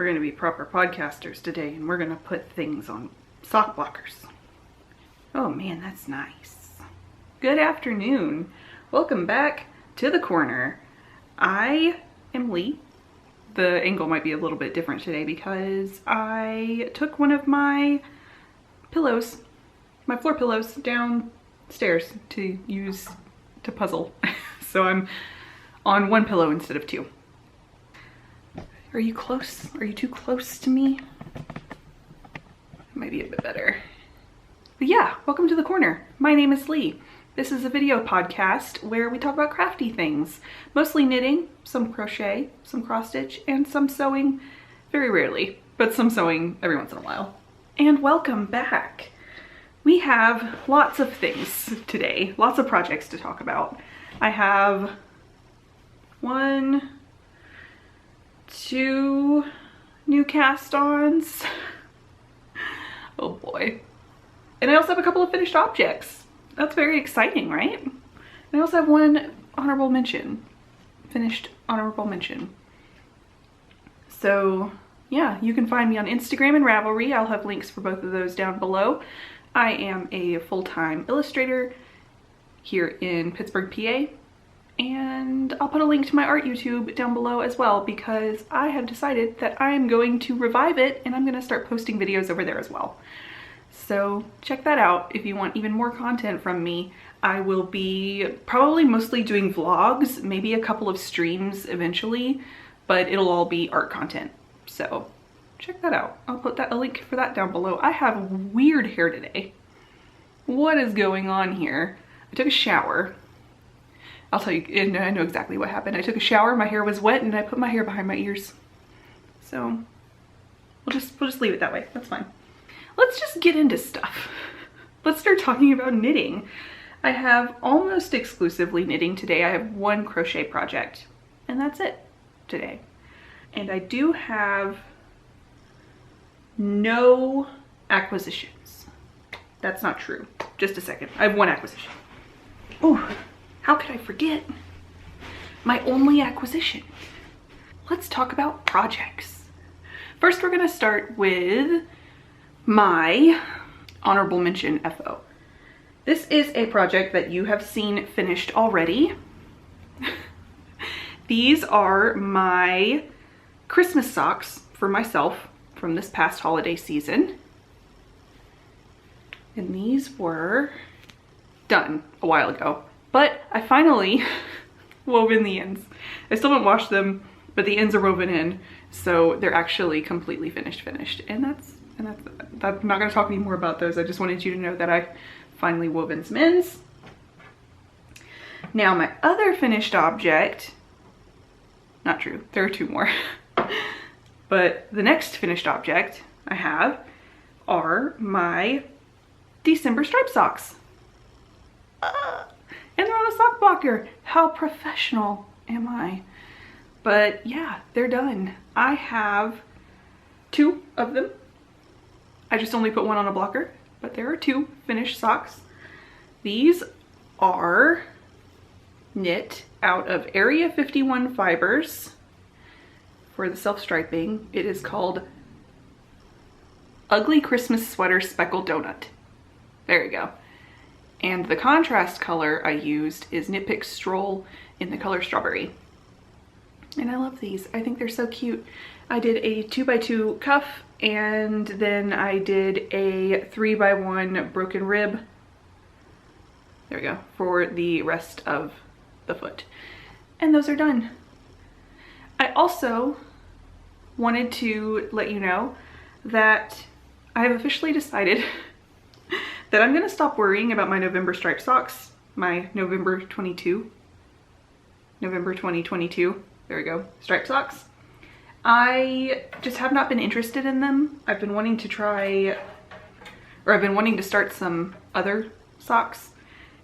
We're going to be proper podcasters today, and we're going to put things on sock blockers. Oh man, that's nice. Good afternoon. Welcome back to the corner. I am Leigh. The angle might be a little bit different today because I took one of my pillows, my floor pillows, downstairs to use to puzzle. So I'm on one pillow instead of two. Are you close? Are you too close to me? Might be a bit better. But yeah, welcome to the corner. My name is Leigh. This is a video podcast where we talk about crafty things. Mostly knitting, some crochet, some cross stitch, and some sewing, very rarely, but some sewing every once in a while. And welcome back. We have lots of things today, lots of projects to talk about. I have 1, 2 new cast-ons. Oh boy. And I also have a couple of finished objects. That's very exciting, right? And I also have one honorable mention. Finished honorable mention. So yeah, you can find me on Instagram and Ravelry. I'll have links for both of those down below. I am a full-time illustrator here in Pittsburgh, PA. And I'll put a link to my art YouTube down below as well because I have decided that I am going to revive it and I'm going to start posting videos over there as well. So check that out if you want even more content from me. I will be probably mostly doing vlogs, maybe a couple of streams eventually, but it'll all be art content. So check that out. I'll put a link for that down below. I have weird hair today. What is going on here? I took a shower. I'll tell you, I know exactly what happened. I took a shower, my hair was wet, and I put my hair behind my ears. So we'll just leave it that way. That's fine. Let's just get into stuff. Let's start talking about knitting. I have almost exclusively knitting today. I have one crochet project, and that's it today. And I do have no acquisitions. That's not true. Just a second. I have one acquisition. Ooh. How could I forget? My only acquisition. Let's talk about projects. First, we're gonna start with my honorable mention FO. This is a project that you have seen finished already. These are my Christmas socks for myself from this past holiday season. And these were done a while ago. But I finally wove in the ends. I still haven't washed them, but the ends are woven in, so they're actually completely finished. And I'm not gonna talk any more about those. I just wanted you to know that I finally wove in some ends. Now my other finished object, not true, there are 2 more. But the next finished object I have are my December stripe socks. And they're on a sock blocker. How professional am I? But yeah, they're done. I have 2 of them. I just only put one on a blocker, but there are 2 finished socks. These are knit out of Area 51 fibers for the self-striping. It is called Ugly Christmas Sweater Speckled Donut. There you go. And the contrast color I used is Knit Pick Stroll in the color Strawberry. And I love these. I think they're so cute. I did a 2x2 cuff and then I did a 3x1 broken rib. There we go, for the rest of the foot. And those are done. I also wanted to let you know that I have officially decided that I'm gonna stop worrying about my November stripe socks, my November 2022, there we go, stripe socks. I just have not been interested in them. I've been wanting to try, or I've been wanting to start some other socks,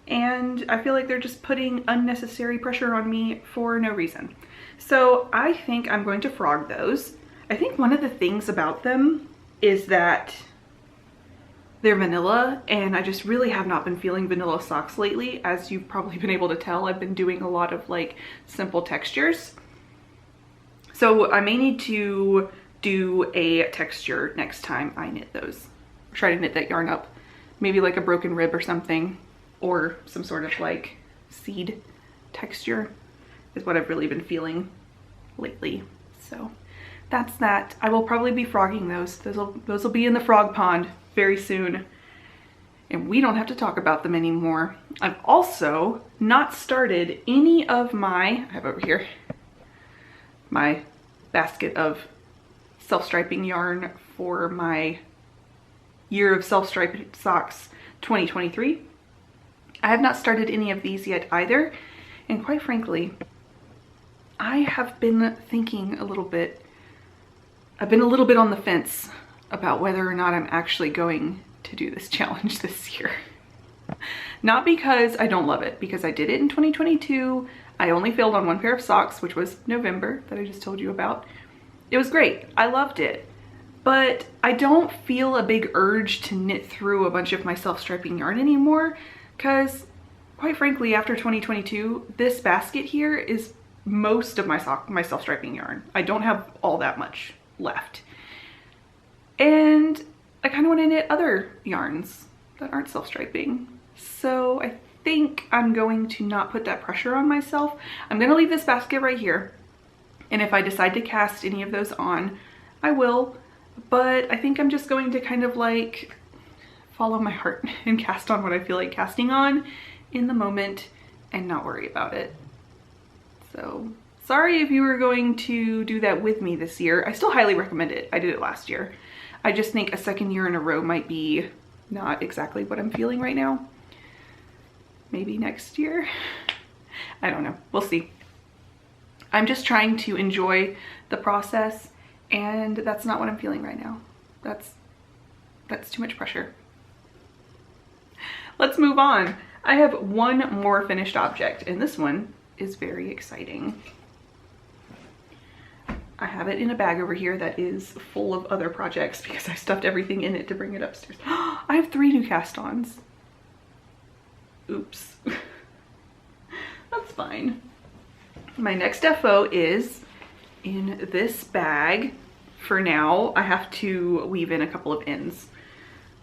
and I feel like they're just putting unnecessary pressure on me for no reason. So I think I'm going to frog those. I think one of the things about them is that they're vanilla, and I just really have not been feeling vanilla socks lately. As you've probably been able to tell, I've been doing a lot of like simple textures. So I may need to do a texture next time I knit those. Try to knit that yarn up. Maybe like a broken rib or something, or some sort of like seed texture is what I've really been feeling lately. So that's that. I will probably be frogging those. Those will be in the frog pond very soon. And we don't have to talk about them anymore. I've also not started any of I have over here my basket of self-striping yarn for my Year of Self-Striped Socks 2023. I have not started any of these yet either. And quite frankly, I have been thinking a little bit, I've been a little bit on the fence about whether or not I'm actually going to do this challenge this year. Not because I don't love it, because I did it in 2022. I only failed on one pair of socks, which was November, that I just told you about. It was great. I loved it. But I don't feel a big urge to knit through a bunch of my self-striping yarn anymore, because quite frankly, after 2022, this basket here is most of my self-striping yarn. I don't have all that much left. And I kind of want to knit other yarns that aren't self-striping. So I think I'm going to not put that pressure on myself. I'm going to leave this basket right here. And if I decide to cast any of those on, I will. But I think I'm just going to kind of like follow my heart and cast on what I feel like casting on in the moment and not worry about it. So sorry if you were going to do that with me this year. I still highly recommend it. I did it last year. I just think a second year in a row might be not exactly what I'm feeling right now. Maybe next year. I don't know. We'll see. I'm just trying to enjoy the process, and that's not what I'm feeling right now. That's too much pressure. Let's move on. I have one more finished object, and this one is very exciting. I have it in a bag over here that is full of other projects because I stuffed everything in it to bring it upstairs. I have 3 new cast-ons. Oops. That's fine. My next FO is in this bag. For now, I have to weave in a couple of ends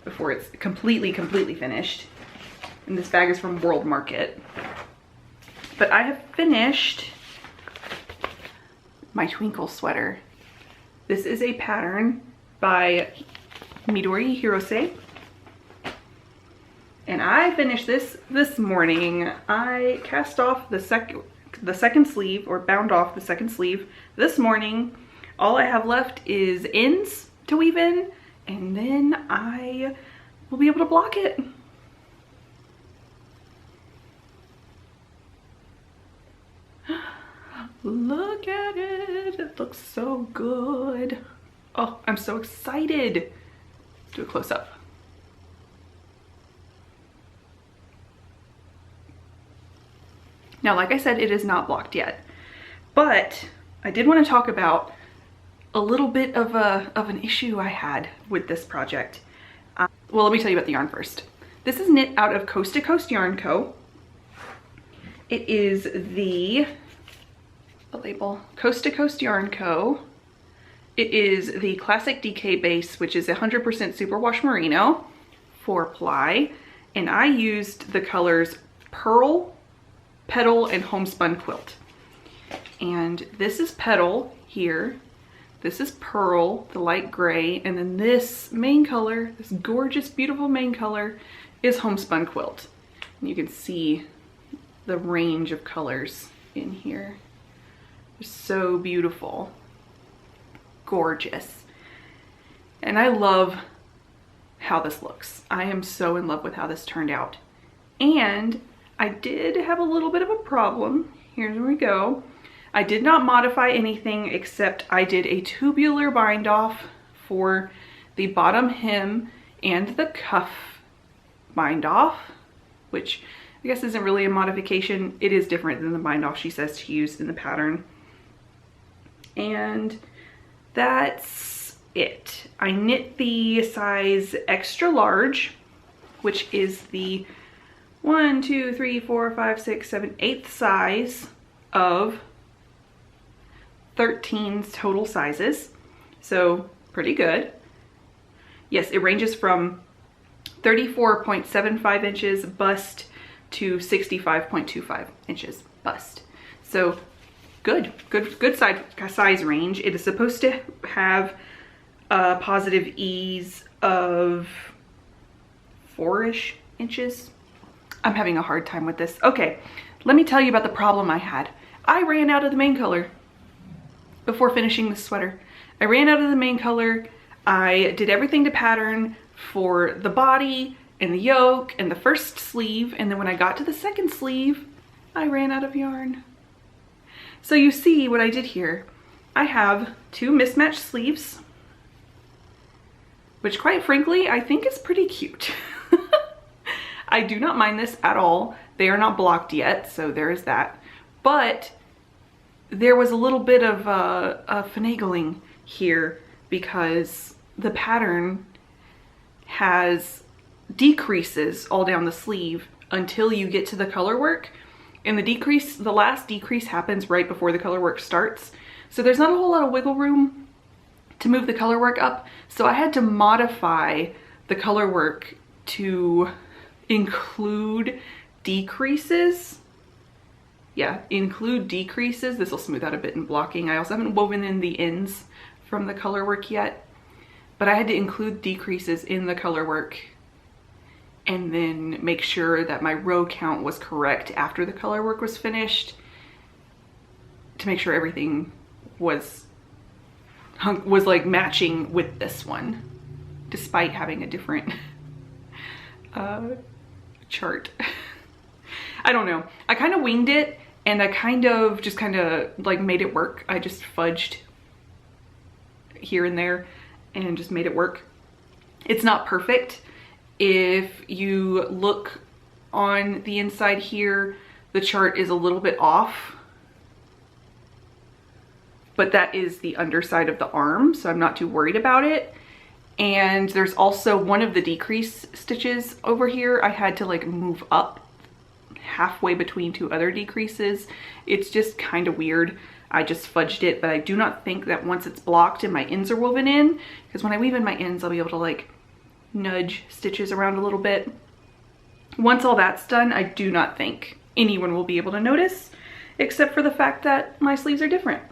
before it's completely finished. And this bag is from World Market. But I have finished my Twinkle sweater. This is a pattern by Midori Hirose. And I finished this morning. I cast off the second sleeve, or bound off the second sleeve this morning. All I have left is ends to weave in, and then I will be able to block it. Look at it. It looks so good. Oh, I'm so excited. Let's do a close-up. Now, like I said, it is not blocked yet, but I did want to talk about a little bit of an issue I had with this project. Well, let me tell you about the yarn first. This is knit out of Coast to Coast Yarn Co. It is the label Coast to Coast Yarn Co. It is the Classic DK base, which is 100% superwash merino 4-ply, and I used the colors Pearl, Petal, and Homespun Quilt. And this is Petal here. This is Pearl, the light gray, and then this main color, this gorgeous, beautiful main color, is Homespun Quilt. And you can see the range of colors in here. They're so beautiful. Gorgeous. And I love how this looks. I am so in love with how this turned out. And I did have a little bit of a problem. Here we go. I did not modify anything except I did a tubular bind off for the bottom hem and the cuff bind off, which I guess isn't really a modification. It is different than the bind off she says to use in the pattern. And that's it. I knit the size extra large, which is the 1, 2, 3, 4, 5, 6, 7, 8th size of 13 total sizes. So pretty good. Yes, it ranges from 34.75 inches bust to 65.25 inches bust. So good size range. It is supposed to have a positive ease of 4-ish inches. I'm having a hard time with this. Okay, let me tell you about the problem I had. I ran out of the main color before finishing this sweater. I ran out of the main color. I did everything to pattern for the body and the yoke and the first sleeve, and then when I got to the second sleeve, I ran out of yarn. So you see what I did here. I have 2 mismatched sleeves, which quite frankly, I think is pretty cute. I do not mind this at all. They are not blocked yet, so there is that. But there was a little bit of finagling here because the pattern has decreases all down the sleeve until you get to the color work. And the last decrease happens right before the color work starts. So there's not a whole lot of wiggle room to move the color work up. So I had to modify the color work to include decreases. Yeah, include decreases. This will smooth out a bit in blocking. I also haven't woven in the ends from the color work yet, but I had to include decreases in the color work and then make sure that my row count was correct after the color work was finished to make sure everything was like matching with this one, despite having a different chart. I don't know. I kind of winged it and I kind of like made it work. I just fudged here and there and just made it work. It's not perfect. If you look on the inside here, the chart is a little bit off, but that is the underside of the arm, so I'm not too worried about it. And there's also one of the decrease stitches over here I had to like move up halfway between 2 other decreases. It's just kind of weird. I just fudged it, but I do not think that once it's blocked and my ends are woven in, because when I weave in my ends, I'll be able to like nudge stitches around a little bit. Once all that's done, I do not think anyone will be able to notice, except for the fact that my sleeves are different.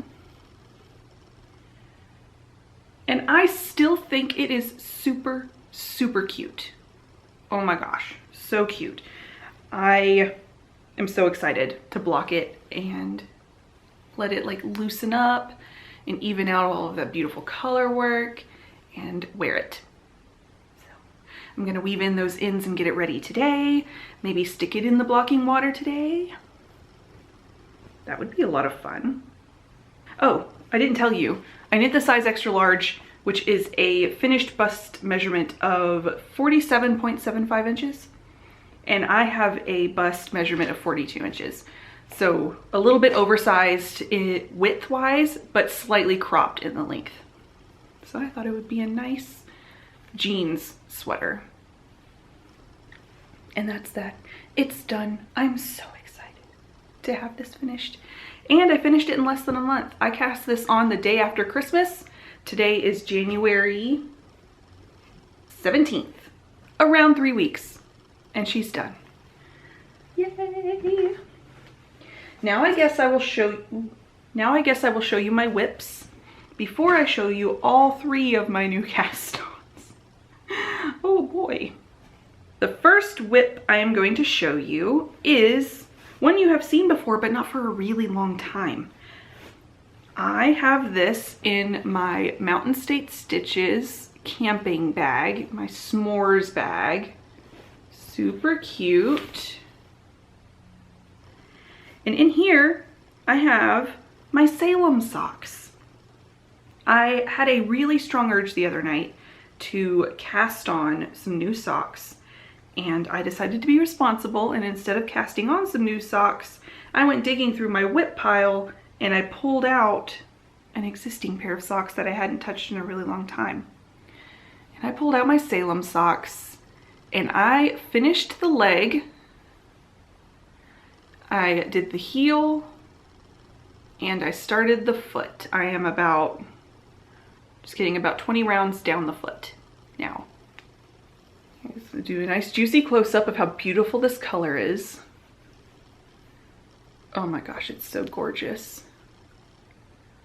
And I still think it is super, super cute. Oh my gosh, so cute. I am so excited to block it and let it like loosen up and even out all of that beautiful color work and wear it. So I'm gonna weave in those ends and get it ready today. Maybe stick it in the blocking water today. That would be a lot of fun. Oh, I didn't tell you. I knit the size extra large, which is a finished bust measurement of 47.75 inches. And I have a bust measurement of 42 inches. So a little bit oversized width-wise, but slightly cropped in the length. So I thought it would be a nice jeans sweater. And that's that. It's done. I'm so excited to have this finished. And I finished it in less than a month. I cast this on the day after Christmas. Today is January 17th. Around 3 weeks. And she's done. Yay! Now I guess I will show you my whips before I show you all 3 of my new cast-ons. Oh boy. The first whip I am going to show you is one you have seen before, but not for a really long time. I have this in my Mountain State Stitches camping bag, my s'mores bag. Super cute. And in here, I have my Salem socks. I had a really strong urge the other night to cast on some new socks, and I decided to be responsible, and instead of casting on some new socks, I went digging through my whip pile and I pulled out an existing pair of socks that I hadn't touched in a really long time. And I pulled out my Salem socks and I finished the leg. I did the heel and I started the foot. I am about Just getting about 20 rounds down the foot now. Let's do a nice juicy close-up of how beautiful this color is. Oh my gosh, it's so gorgeous.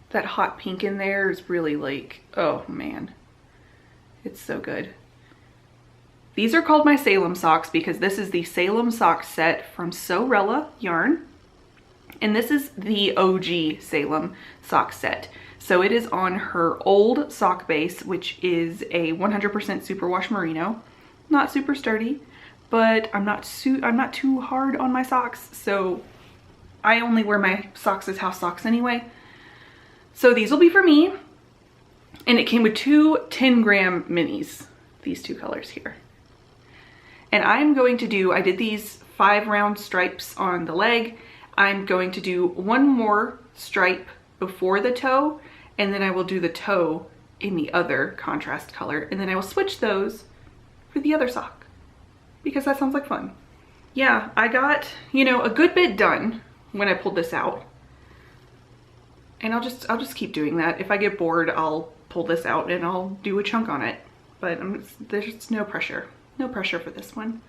That hot pink in there is really like, oh man, it's so good. These are called my Salem socks because this is the Salem sock set from Sewrella yarn. And this is the OG Salem sock set. So it is on her old sock base, which is a 100% superwash merino. Not super sturdy, but I'm not too hard on my socks, so I only wear my socks as house socks anyway. So these will be for me, and it came with two 10-gram minis, these two colors here. And I'm going to do, I did these 5-round stripes on the leg. I'm going to do one more stripe before the toe, and then I will do the toe in the other contrast color, and then I will switch those for the other sock because that sounds like fun. Yeah, I got, you know, a good bit done when I pulled this out, and I'll just keep doing that. If I get bored, I'll pull this out and I'll do a chunk on it, but there's no pressure for this one.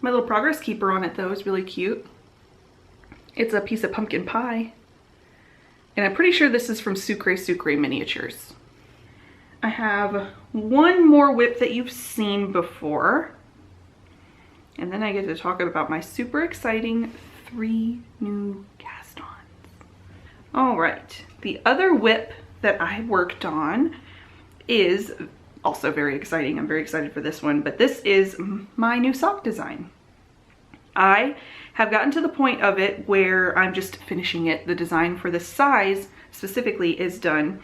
My little progress keeper on it though is really cute. It's a piece of pumpkin pie, and I'm pretty sure this is from Sucre Sucre Miniatures. I have one more whip that you've seen before, and then I get to talk about my super exciting 3 new cast-ons. All right, the other whip that I worked on is also very exciting. I'm very excited for this one, but this is my new sock design. I have gotten to the point of it where I'm just finishing it. The design for the size specifically is done.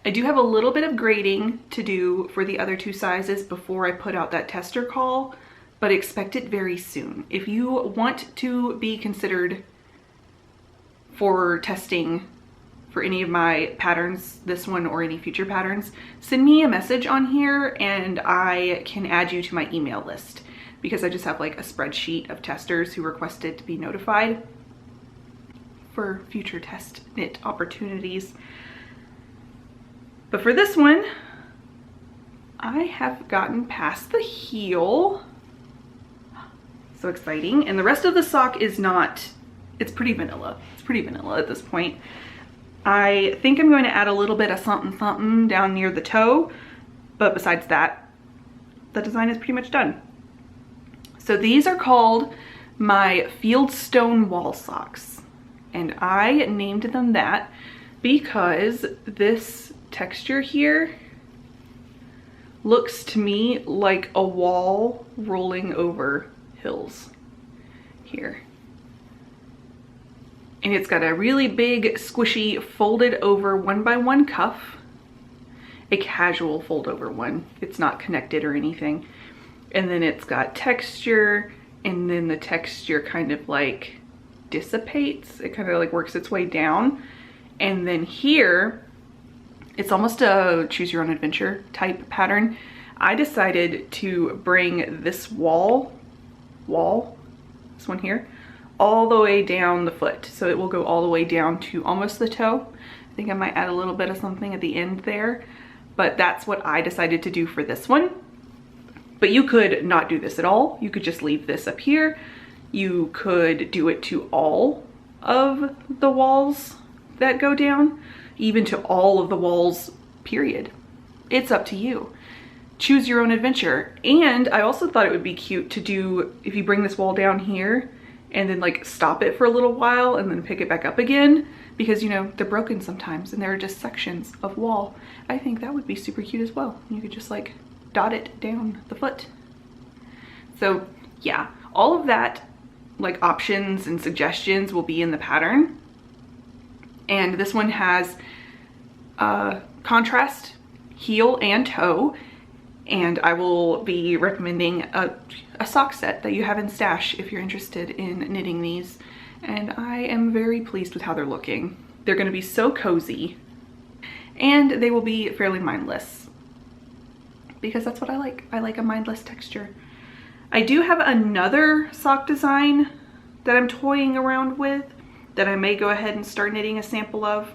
I do have a little bit of grading to do for the other 2 sizes before I put out that tester call, but expect it very soon. If you want to be considered for testing for any of my patterns, this one or any future patterns, send me a message on here and I can add you to my email list, because I just have like a spreadsheet of testers who requested to be notified for future test knit opportunities. But for this one, I have gotten past the heel. So exciting. And the rest of the sock is not, it's pretty vanilla. It's pretty vanilla at this point. I think I'm going to add a little bit of something something down near the toe, but besides that, the design is pretty much done. So these are called my Fieldstone wall socks, and I named them that because this texture here looks to me like a wall rolling over hills here. And it's got a really big squishy folded over 1x1 cuff, a casual fold over one. It's not connected or anything. And then it's got texture, and then the texture kind of like dissipates. It kind of like works its way down. And then here, it's almost a choose your own adventure type pattern. I decided to bring this wall, this one here, all the way down the foot. So it will go all the way down to almost the toe. I think I might add a little bit of something at the end there, but that's what I decided to do for this one. But you could not do this at all. You could just leave this up here. You could do it to all of the walls that go down, even to all of the walls, period. It's up to you. Choose your own adventure. And I also thought it would be cute to do, if you bring this wall down here and then like stop it for a little while and then pick it back up again, because you know, they're broken sometimes and there are just sections of wall. I think that would be super cute as well. You could just like dot it down the foot. So yeah, all of that like options and suggestions will be in the pattern. And this one has contrast heel and toe, and I will be recommending a sock set that you have in stash if you're interested in knitting these. And I am very pleased with how they're looking. They're going to be so cozy, and they will be fairly mindless, because that's what I like. I like a mindless texture. I do have another sock design that I'm toying around with that I may go ahead and start knitting a sample of,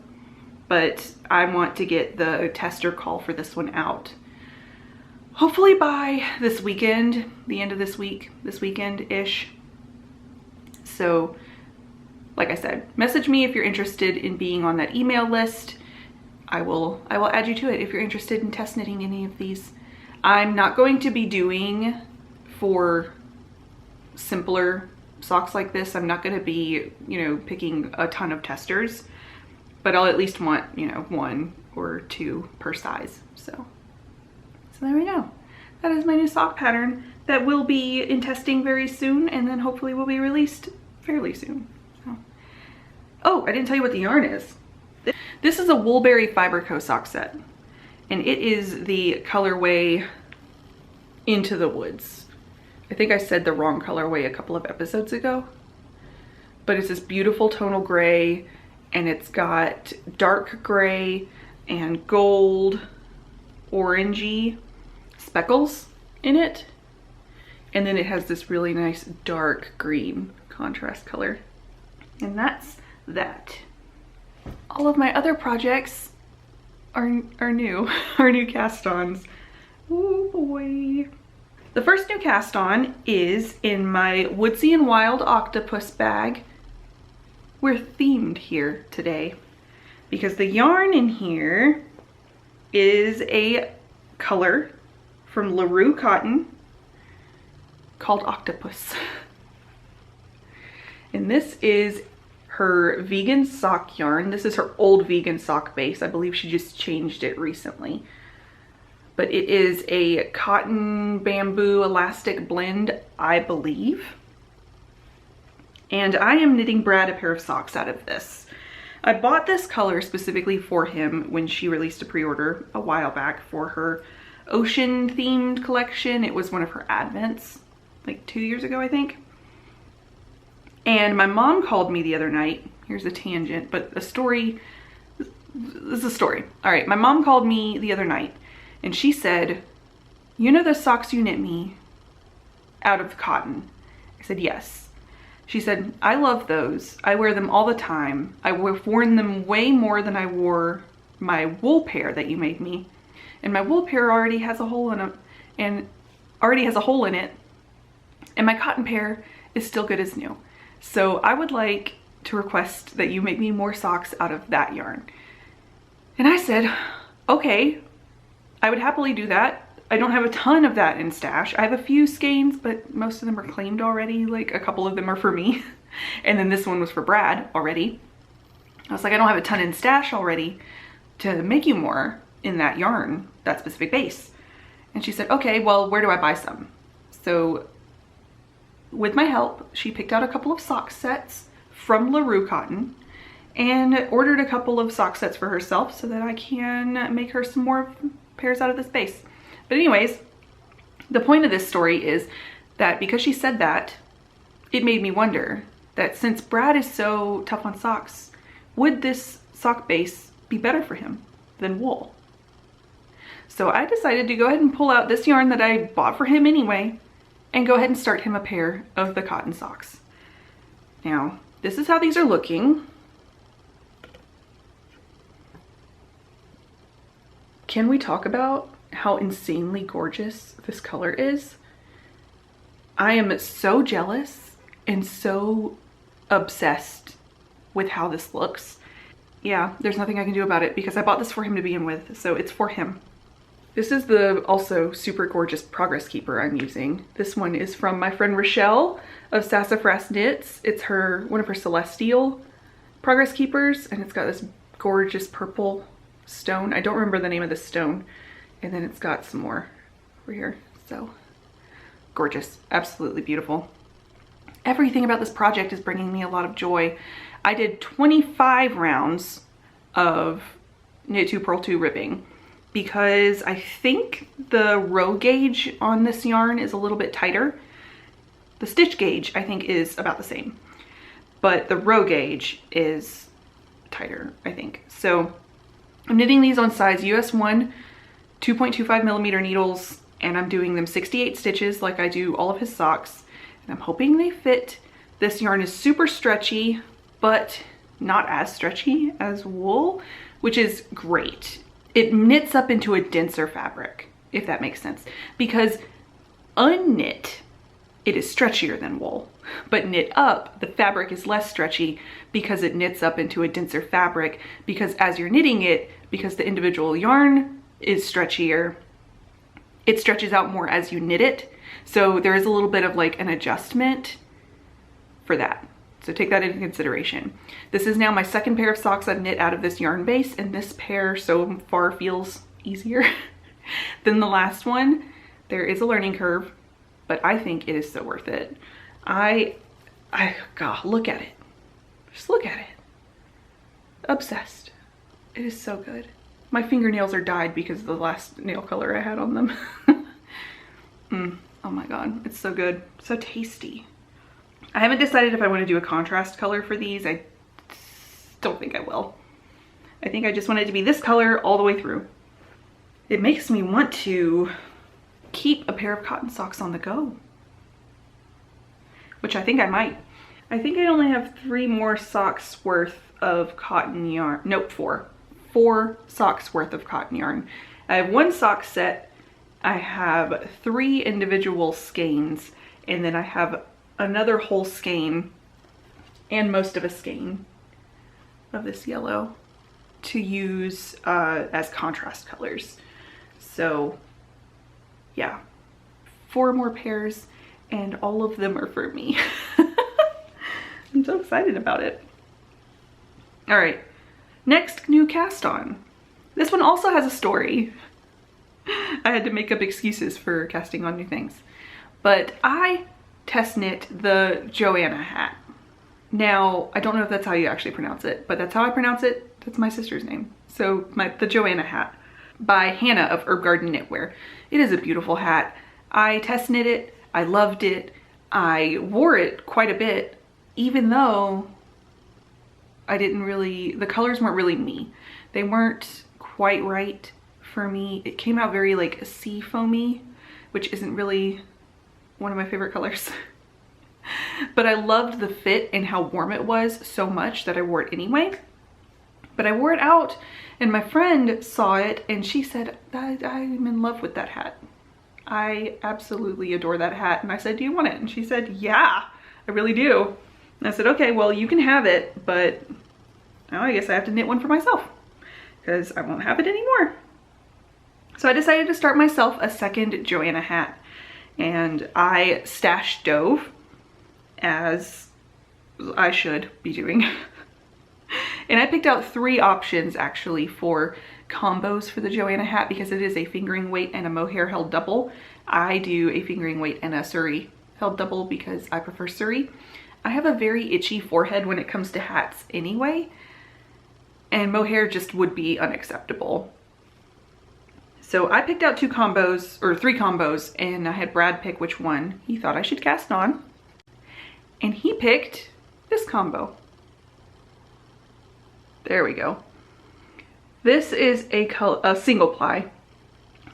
but I want to get the tester call for this one out. Hopefully by this weekend, the end of this week, this weekend-ish. So, like I said, message me if you're interested in being on that email list. I will add you to it if you're interested in test knitting any of these. I'm not going to be doing for simpler socks like this. I'm not going to be, you know, picking a ton of testers, but I'll at least want, you know, 1 or 2 per size. So there we go. That is my new sock pattern that will be in testing very soon, and then hopefully will be released fairly soon. So. Oh, I didn't tell you what the yarn is. This is a Woolberry Fiber Co sock set, and it is the colorway Into the Woods. I think I said the wrong colorway a couple of episodes ago, but it's this beautiful tonal gray, and it's got dark gray and gold, orangey speckles in it, and then it has this really nice dark green contrast color, and that's that. All of my other projects are new, are new cast-ons. Oh boy. The first new cast-on is in my Woodsy and Wild octopus bag. We're themed here today because the yarn in here is a color from LaRue Cotton called Octopus. And this is her vegan sock yarn. This is her old vegan sock base. I believe she just changed it recently. But it is a cotton bamboo elastic blend, I believe. And I am knitting Brad a pair of socks out of this. I bought this color specifically for him when she released a pre-order a while back for her ocean themed collection. It was one of her advents, like 2 years ago, I think. And my mom called me the other night. Here's a tangent, but a story, this is a story. All right, my mom called me the other night and she said, you know the socks you knit me out of cotton? I said, yes. She said, I love those. I wear them all the time. I've worn them way more than I wore my wool pair that you made me. And my wool pair already has a hole in it, and my cotton pair is still good as new. So I would like to request that you make me more socks out of that yarn. And I said, okay, I would happily do that. I don't have a ton of that in stash. I have a few skeins, but most of them are claimed already. Like a couple of them are for me. And then this one was for Brad already. I was like, I don't have a ton in stash already to make you more in that yarn, that specific base. And she said, okay, well, where do I buy some? So with my help, she picked out a couple of sock sets from LaRue Cotton and ordered a couple of sock sets for herself so that I can make her some more pairs out of this base. But anyways, the point of this story is that because she said that, it made me wonder that since Brad is so tough on socks, would this sock base be better for him than wool? So I decided to go ahead and pull out this yarn that I bought for him anyway and go ahead and start him a pair of the cotton socks. Now, this is how these are looking. Can we talk about how insanely gorgeous this color is? I am so jealous and so obsessed with how this looks. Yeah, there's nothing I can do about it because I bought this for him to begin with, so it's for him. This is the also super gorgeous Progress Keeper I'm using. This one is from my friend Rochelle of Sassafras Knits. It's one of her Celestial Progress Keepers, and it's got this gorgeous purple stone. I don't remember the name of this stone. And then it's got some more over here. So gorgeous, absolutely beautiful. Everything about this project is bringing me a lot of joy. I did 25 rounds of Knit 2 Purl 2 ribbing because I think the row gauge on this yarn is a little bit tighter. The stitch gauge I think is about the same, but the row gauge is tighter, I think. So I'm knitting these on size US 1 2.25 millimeter needles, and I'm doing them 68 stitches like I do all of his socks, and I'm hoping they fit. This yarn is super stretchy, but not as stretchy as wool, which is great. It knits up into a denser fabric, if that makes sense, because unknit, it is stretchier than wool, but knit up, the fabric is less stretchy because it knits up into a denser fabric, because as you're knitting it, because the individual yarn is stretchier, it stretches out more as you knit it. So there is a little bit of like an adjustment for that. So take that into consideration. This is now my second pair of socks I've knit out of this yarn base, and this pair so far feels easier than the last one. There is a learning curve, but I think it is so worth it. God, look at it. Just look at it. Obsessed. It is so good. My fingernails are dyed because of the last nail color I had on them. Oh my God, it's so good. So tasty. I haven't decided if I want to do a contrast color for these. I don't think I will. I think I just want it to be this color all the way through. It makes me want to keep a pair of cotton socks on the go, which I think I might. I think I only have 3 more socks worth of cotton yarn. Nope, 4. 4 socks worth of cotton yarn. I have 1 sock set. I have 3 individual skeins, and then I have another whole skein and most of a skein of this yellow to use as contrast colors. So yeah, 4 more pairs, and all of them are for me. I'm so excited about it. All right, next new cast on. This one also has a story. I had to make up excuses for casting on new things, but I test knit the Joanna hat. Now, I don't know if that's how you actually pronounce it, but that's how I pronounce it. That's my sister's name. So the Joanna hat by Hannah of Herb Garden Knitwear. It is a beautiful hat. I test knit it. I loved it. I wore it quite a bit, even though I didn't really, the colors weren't really me. They weren't quite right for me. It came out very like sea foamy, which isn't really one of my favorite colors. But I loved the fit and how warm it was so much that I wore it anyway. But I wore it out, and my friend saw it and she said, I'm in love with that hat. I absolutely adore that hat. And I said, do you want it? And she said, yeah, I really do. And I said, okay, well, you can have it, but now I guess I have to knit one for myself because I won't have it anymore. So I decided to start myself a second Joanna hat, and I stashed dove, as I should be doing. And I picked out 3 options actually for combos for the Joanna hat because it is a fingering weight and a mohair held double. I do a fingering weight and a suri held double because I prefer suri. I have a very itchy forehead when it comes to hats anyway, and mohair just would be unacceptable. So I picked out 2 combos, or 3 combos, and I had Brad pick which one he thought I should cast on. And he picked this combo. There we go. This is a single ply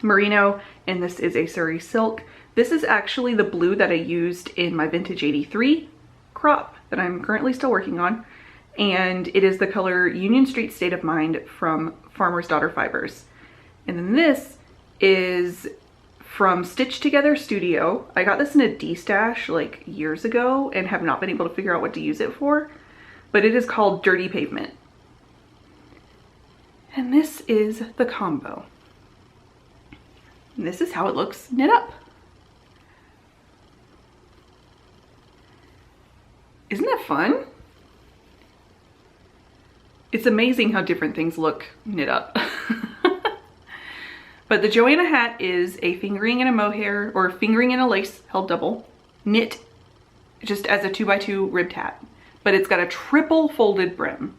merino, and this is a suri silk. This is actually the blue that I used in my vintage 83 crop that I'm currently still working on. And it is the color Union Street State of Mind from Farmer's Daughter Fibers. And then this is from Stitch Together Studio. I got this in a D-stash like years ago and have not been able to figure out what to use it for, but it is called Dirty Pavement. And this is the combo. And this is how it looks knit up. Isn't that fun? It's amazing how different things look knit up. But the Joanna hat is a fingering and a mohair, or fingering and a lace held double, knit just as a 2x2 ribbed hat. But it's got a triple folded brim.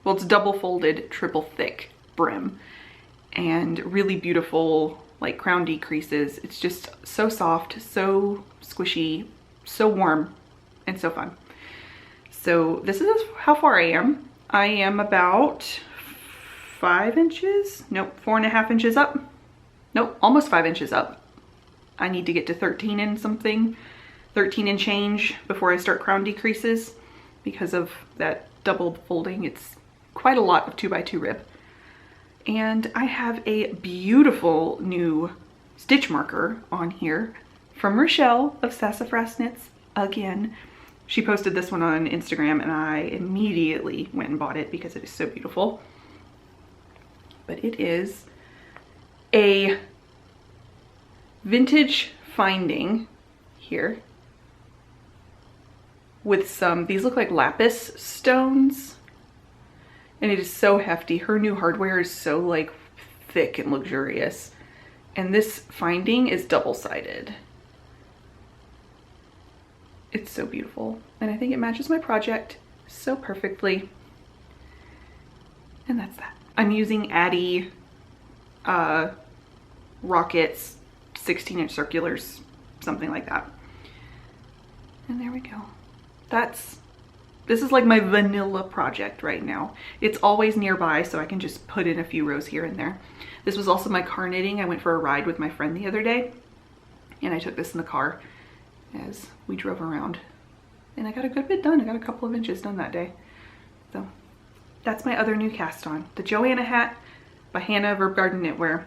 Well, it's double folded, triple thick brim. And really beautiful, like crown decreases. It's just so soft, so squishy, so warm, and so fun. So this is how far I am. I am about 5 inches, nope, 4.5 inches up. Nope, almost 5 inches up. I need to get to 13 and something, 13 and change before I start crown decreases because of that double folding. It's quite a lot of 2x2 rib. And I have a beautiful new stitch marker on here from Rochelle of Sassafras Knits again. She posted this one on Instagram and I immediately went and bought it because it is so beautiful. But it is a vintage finding here with some, these look like lapis stones. And it is so hefty. Her new hardware is so like thick and luxurious. And this finding is double-sided. It's so beautiful. And I think it matches my project so perfectly. And that's that. I'm using Addy Rockets 16-inch circulars, something like that. And there we go. This is like my vanilla project right now. It's always nearby, so I can just put in a few rows here and there. This was also my car knitting. I went for a ride with my friend the other day, and I took this in the car as we drove around. And I got a good bit done. I got a couple of inches done that day. So that's my other new cast on. The Joanna hat by Hannah of Herb Garden Knitwear.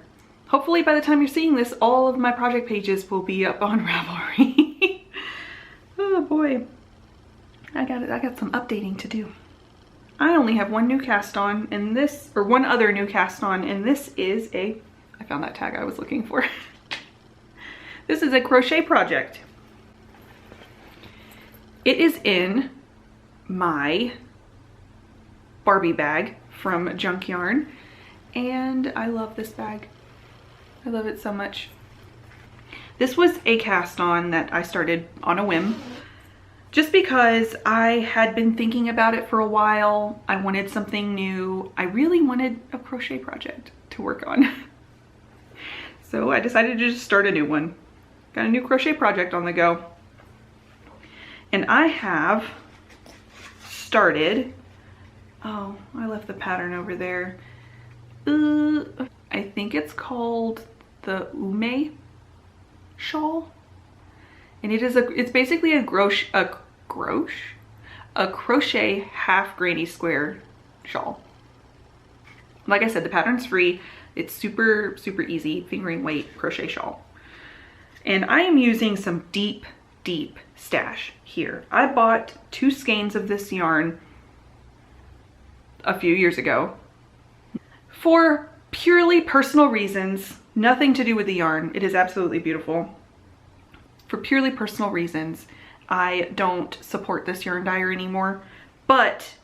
Hopefully by the time you're seeing this, all of my project pages will be up on Ravelry. Oh boy. I got some updating to do. I only have one new cast on and this, or one other new cast on, and this is I found that tag I was looking for. This is a crochet project. It is in my Barbie bag from Junk Yarn, and I love this bag. I love it so much. This was a cast on that I started on a whim. Just because I had been thinking about it for a while. I wanted something new. I really wanted a crochet project to work on. So I decided to just start a new one. Got a new crochet project on the go. And I have started, oh, I left the pattern over there. I think it's called the Ume shawl. And it's basically a crochet half granny square shawl. Like I said, the pattern's free. It's super, super easy fingering weight crochet shawl. And I am using some deep, deep stash here. I bought 2 skeins of this yarn a few years ago for purely personal reasons, nothing to do with the yarn. It is absolutely beautiful. For purely personal reasons, I don't support this yarn dyer anymore, but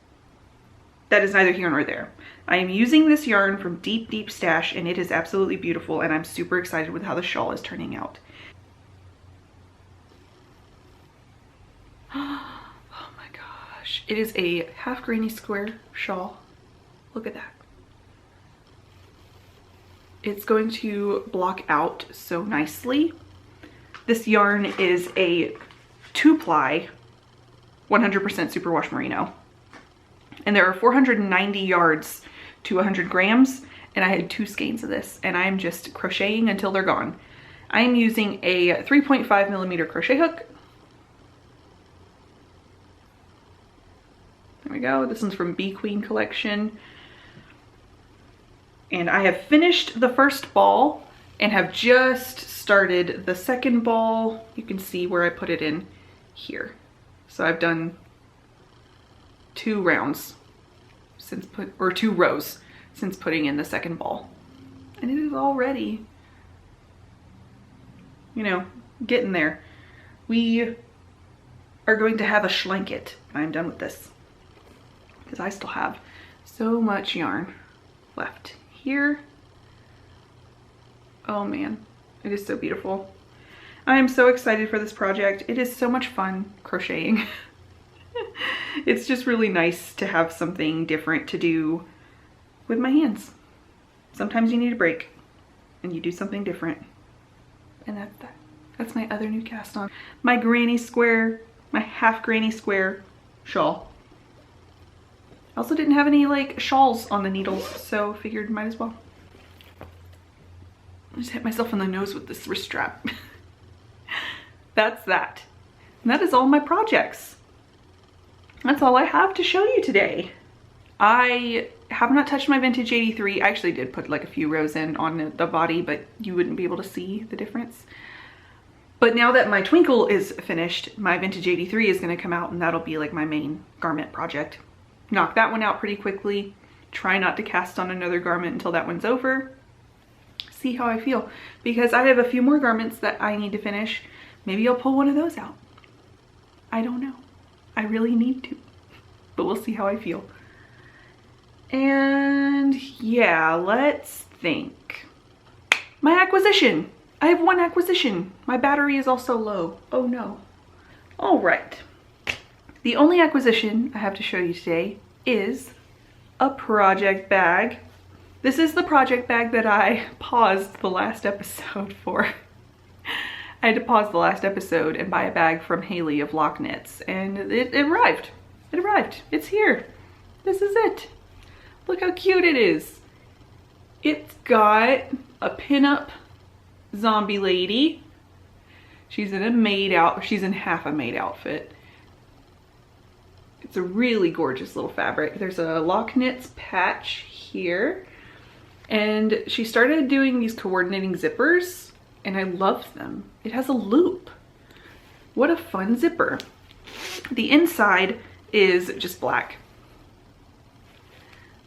that is neither here nor there. I am using this yarn from Deep, Deep Stash, and it is absolutely beautiful, and I'm super excited with how the shawl is turning out. Oh my gosh. It is a half granny square shawl. Look at that. It's going to block out so nicely. This yarn is a 2-ply 100% superwash merino. And there are 490 yards to 100 grams. And I had 2 skeins of this. And I'm just crocheting until they're gone. I am using a 3.5 millimeter crochet hook. There we go. This one's from Bee Queen collection. And I have finished the first ball and have just started the second ball. You can see where I put it in here. So I've done 2 rounds since 2 rows since putting in the second ball. And it is already, you know, getting there. We are going to have a schlanket when I'm done with this, because I still have so much yarn left here. Oh man, it is so beautiful. I am so excited for this project. It is so much fun crocheting. It's just really nice to have something different to do with my hands. Sometimes you need a break and you do something different. And that's that. That's my other new cast on. My granny square, my half granny square shawl. I also didn't have any like shawls on the needles, so figured might as well. I just hit myself in the nose with this wrist strap. That's that. And that is all my projects. That's all I have to show you today. I have not touched my vintage 83. I actually did put like a few rows in on the body, but you wouldn't be able to see the difference. But now that my twinkle is finished, my vintage 83 is going to come out, and that'll be like my main garment project. Knock that one out pretty quickly. Try not to cast on another garment until that one's over. See how I feel, because I have a few more garments that I need to finish. Maybe I'll pull one of those out. I don't know. I really need to, but we'll see how I feel. And yeah, let's think. My acquisition. I have one acquisition. My battery is also low. Oh no. All right. The only acquisition I have to show you today is a project bag. This is the project bag that I paused the last episode for. I had to pause the last episode and buy a bag from Haley of LeighKnits, and it arrived. It arrived. It's here. This is it. Look how cute it is. It's got a pinup zombie lady. She's in a maid outfit. She's in half a maid outfit. It's a really gorgeous little fabric. There's a LeighKnits patch here. And she started doing these coordinating zippers, and I loved them. It has a loop. What a fun zipper. The inside is just black.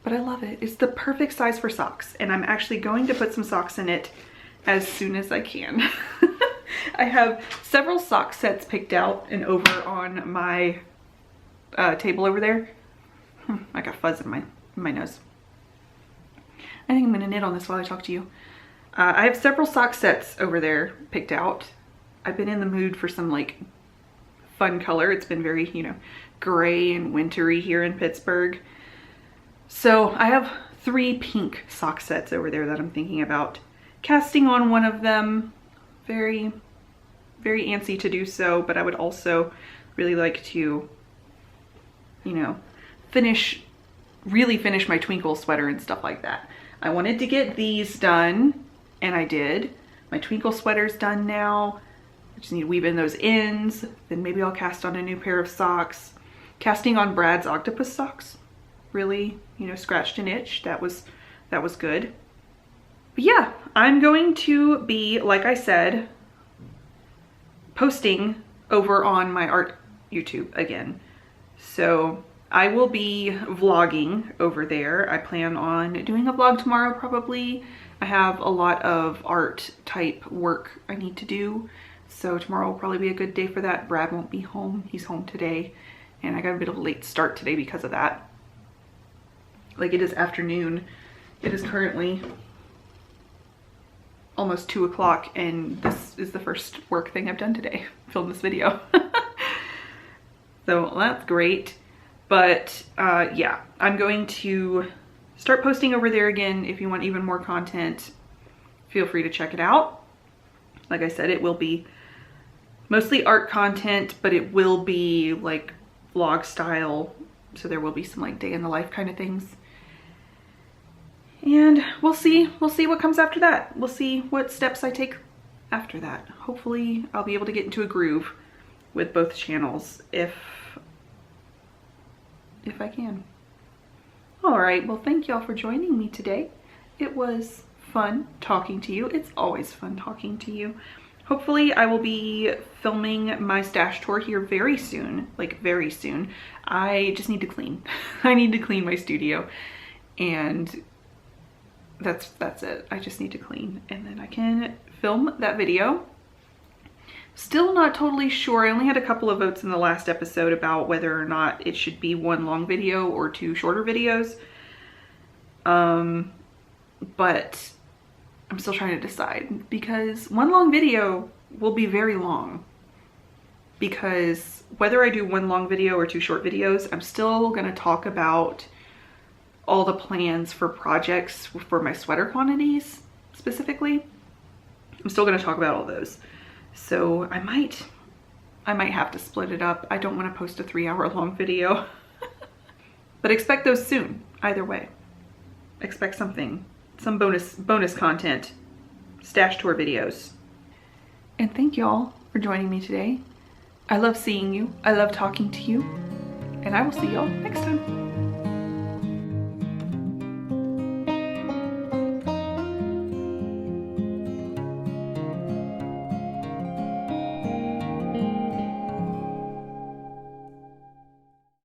But I love it. It's the perfect size for socks, and I'm actually going to put some socks in it as soon as I can. I have several sock sets picked out and over on my table over there. I got fuzz in my nose. I think I'm gonna knit on this while I talk to you. I have several sock sets over there picked out. I've been in the mood for some like fun color. It's been very, you know, gray and wintry here in Pittsburgh. So I have 3 pink sock sets over there that I'm thinking about casting on one of them. Very, very antsy to do so, but I would also really like to, you know, really finish my twinkle sweater and stuff like that. I wanted to get these done, and I did. My twinkle sweater's done now. I just need to weave in those ends. Then maybe I'll cast on a new pair of socks. Casting on Brad's octopus socks really, you know, scratched an itch. That was good. But yeah, I'm going to be, like I said, posting over on my art YouTube again. So I will be vlogging over there. I plan on doing a vlog tomorrow probably. I have a lot of art type work I need to do. So tomorrow will probably be a good day for that. Brad won't be home. He's home today. And I got a bit of a late start today because of that. Like, it is afternoon. It is currently almost 2 o'clock, and this is the first work thing I've done today. Film this video. So that's great. But yeah, I'm going to start posting over there again. If you want even more content, feel free to check it out. Like I said, it will be mostly art content, but it will be like vlog style. So there will be some like day in the life kind of things. And we'll see what comes after that. We'll see what steps I take after that. Hopefully I'll be able to get into a groove with both channels if I can. All right, well, thank y'all for joining me today. It was fun talking to you. It's always fun talking to you. Hopefully I will be filming my stash tour here very soon, like very soon. I just need to clean. I need to clean my studio, and that's it. I just need to clean, and then I can film that video. Still not totally sure. I only had a couple of votes in the last episode about whether or not it should be 1 long video or 2 shorter videos. But I'm still trying to decide, because 1 long video will be very long. Because whether I do 1 long video or 2 short videos, I'm still gonna talk about all the plans for projects for my sweater quantities specifically. I'm still gonna talk about all those. So I might have to split it up. I don't want to post a 3-hour long video. But expect those soon, either way. Expect something, some bonus content, stash tour videos. And thank y'all for joining me today. I love seeing you. I love talking to you. And I will see y'all next time.